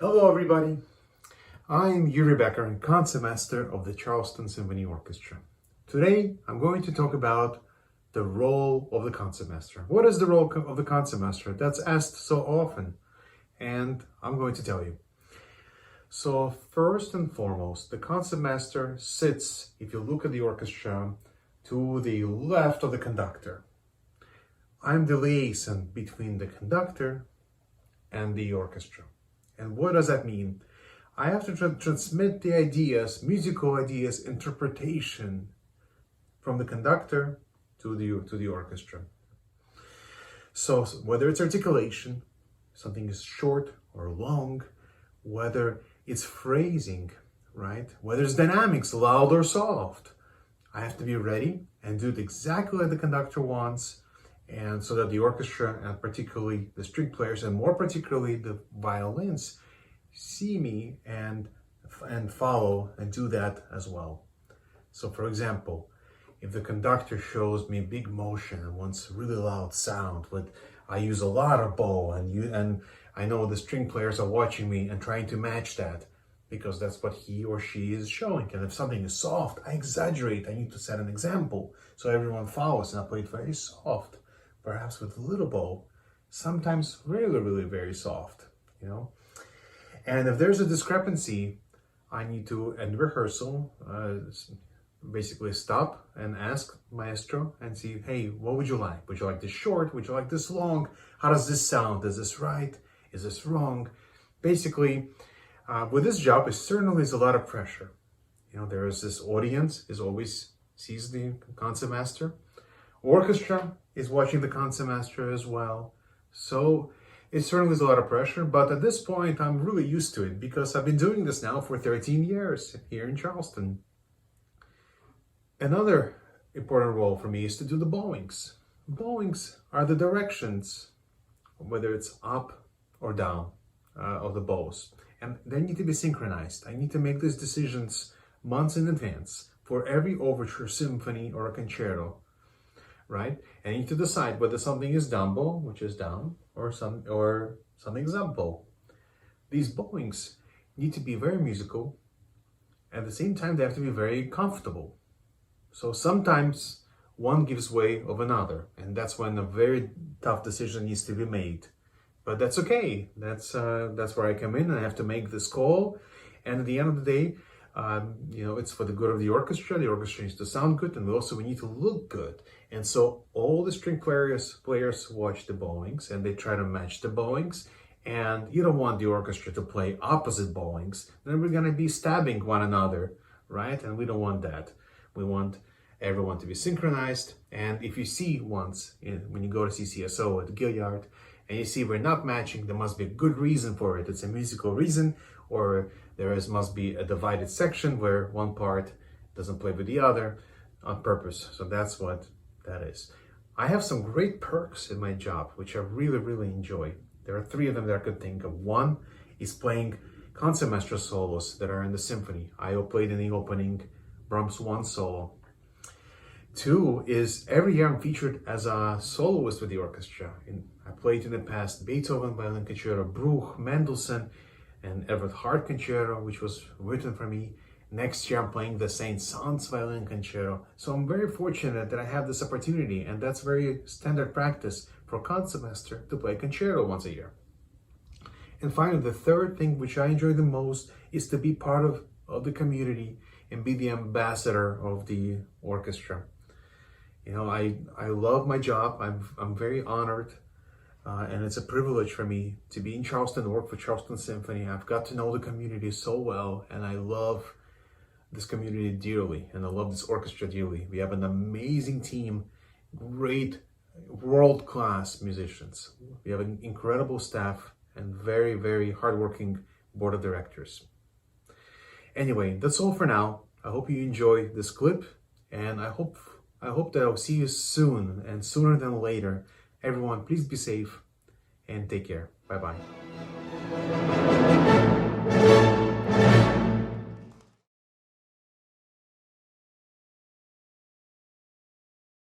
Hello everybody, I'm Yuriy Bekker, Concertmaster of the Charleston Symphony Orchestra. Today I'm going to talk about the role of the concertmaster. What is the role of the concertmaster? That's asked so often, and I'm going to tell you. So first and foremost, the concertmaster sits, if you look at the orchestra, to the left of the conductor. I'm the liaison between the conductor and the orchestra. And what does that mean? I have to transmit the ideas, musical ideas, interpretation from the conductor to the orchestra. So whether it's articulation, something is short or long, whether it's phrasing, right? Whether it's dynamics, loud or soft, I have to be ready and do it exactly like the conductor wants, and so that the orchestra, and particularly the string players, and more particularly the violins, see me and follow and do that as well. So for example, if the conductor shows me big motion and wants really loud sound, but I use a lot of bow, and I know the string players are watching me and trying to match that, because that's what he or she is showing. And if something is soft, I exaggerate. I need to set an example so everyone follows, and I play it very soft, perhaps with a little bow, sometimes really very soft, And if there's a discrepancy, I need to, in rehearsal, basically stop and ask maestro and see, hey, what would you like? Would you like this short? Would you like this long? How does this sound? Is this right? Is this wrong? Basically, with this job, it certainly is a lot of pressure. There is this audience is always sees the concertmaster. Orchestra is watching the concertmaster as well. So it certainly is a lot of pressure, but at this point, I'm really used to it because I've been doing this now for 13 years here in Charleston. Another important role for me is to do the bowings. Bowings are the directions, whether it's up or down of the bows. And they need to be synchronized. I need to make these decisions months in advance for every overture, symphony, or a concerto. Right? And you need to decide whether something is down bow, which is down, or something's up bow. These bowings need to be very musical. At the same time, they have to be very comfortable. So sometimes one gives way of another, and that's when a very tough decision needs to be made. But that's okay. That's where I come in, and I have to make this call. And at the end of the day, it's for the good of the orchestra. The orchestra needs to sound good, and we need to look good. And so all the string players watch the bowings, and they try to match the bowings. And you don't want the orchestra to play opposite bowings. Then we're going to be stabbing one another, right? And we don't want that. We want everyone to be synchronized. And if you see once, when you go to see CSO at the Gilliard, and you see we're not matching, there must be a good reason for it. It's a musical reason, or must be a divided section where one part doesn't play with the other on purpose. So that's what that is. I have some great perks in my job, which I really enjoy. There are 3 of them that I could think of. One is playing concertmaster solos that are in the symphony. I played in the opening Brahms 1 solo. 2 is every year I'm featured as a soloist with the orchestra. I played in the past Beethoven Violin Concerto, Bruch, Mendelssohn, and Everett Hart Concerto, which was written for me. Next year, I'm playing the Saint-Saëns Violin Concerto. So I'm very fortunate that I have this opportunity, and that's very standard practice for a concertmaster to play concerto once a year. And finally, the third thing which I enjoy the most is to be part of the community and be the ambassador of the orchestra. I love my job. I'm very honored. And it's a privilege for me to be in Charleston and work for Charleston Symphony. I've got to know the community so well, and I love this community dearly, and I love this orchestra dearly. We have an amazing team, great world-class musicians. We have an incredible staff and very hardworking board of directors. Anyway, that's all for now. I hope you enjoy this clip, and I hope that I'll see you soon, and sooner than later. Everyone, please be safe and take care. Bye-bye.